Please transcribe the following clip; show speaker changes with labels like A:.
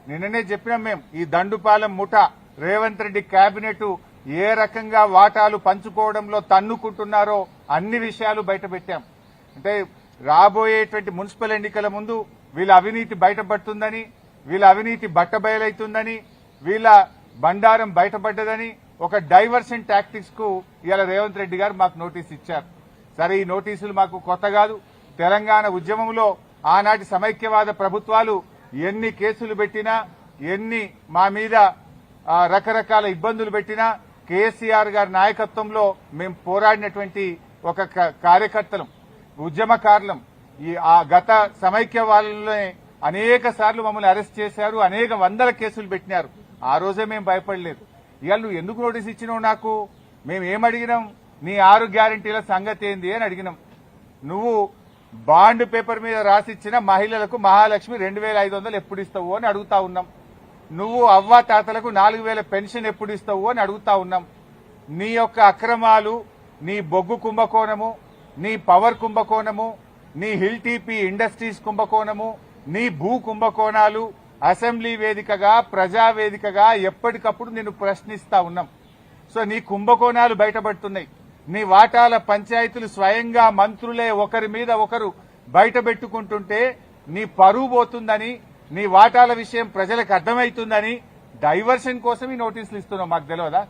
A: నిన్ననే చెప్పినాం మేము, ఈ దండుపాలెం ముఠ రేవంత్ రెడ్డి కేబినెట్ ఏ రకంగా వాటాలు పంచుకోవడంలో తన్నుకుంటున్నారో అన్ని విషయాలు బయటపెట్టాం. అంటే రాబోయేటువంటి మున్సిపల్ ఎన్నికల ముందు వీళ్ళ అవినీతి బయటపడుతుందని, వీళ్ళ అవినీతి బట్టబయలైతుందని, వీళ్ళ బండారం బయటపడ్డదని ఒక డైవర్షన్ టాక్టిక్స్ కు ఇవాళ రేవంత్ రెడ్డి గారు మాకు నోటీస్ ఇచ్చారు. సరే, ఈ నోటీసులు మాకు కొత్త కాదు. తెలంగాణ ఉద్యమంలో ఆనాటి సమైక్యవాద ప్రభుత్వాలు ఎన్ని కేసులు పెట్టినా, ఎన్ని మా మీద రకరకాల ఇబ్బందులు పెట్టినా కేసీఆర్ గారి నాయకత్వంలో మేము పోరాడినటువంటి ఒక కార్యకర్తలం, ఉద్యమకారులం. ఆ గత సమైక్యవాదంలోనే అనేక సార్లు మమ్మల్ని అరెస్ట్ చేశారు, అనేక వందల కేసులు పెట్టినారు. ఆ రోజే మేము భయపడలేదు. ఇవాళ నువ్వు ఎందుకు నోటీస్ ఇచ్చినావు నాకు? మేము ఏమడిగినాం? నీ 6 గ్యారంటీల సంగతి ఏంది అని అడిగినాం. నువ్వు బాండ్ పేపర్ మీద రాసిచ్చిన మహిళలకు మహాలక్ష్మి 2500 ఎప్పుడు ఇస్తావు అని అడుగుతా ఉన్నాం. నువ్వు అవ్వా తాతలకు 4000 పెన్షన్ ఎప్పుడు ఇస్తావు అని అడుగుతా ఉన్నాం. నీ యొక్క అక్రమాలు, నీ బొగ్గు కుంభకోణము, నీ పవర్ కుంభకోణము, నీ హిల్ టీపీ ఇండస్ట్రీస్ కుంభకోణము, నీ భూ కుంభకోణాలు అసెంబ్లీ వేదికగా, ప్రజావేదికగా ఎప్పటికప్పుడు నిన్ను ప్రశ్నిస్తా ఉన్నాం. సో నీ కుంభకోణాలు బయటపడుతున్నాయి. నీ వాటాల పంచాయతీలు స్వయంగా మంత్రులే ఒకరి మీద ఒకరు బయటపెట్టుకుంటుంటే నీ పరువు పోతుందని, నీ వాటాల విషయం ప్రజలకు అర్థమవుతుందని డైవర్షన్ కోసం ఈ నోటీసులు ఇస్తున్నావు. మాకు తెలియదా?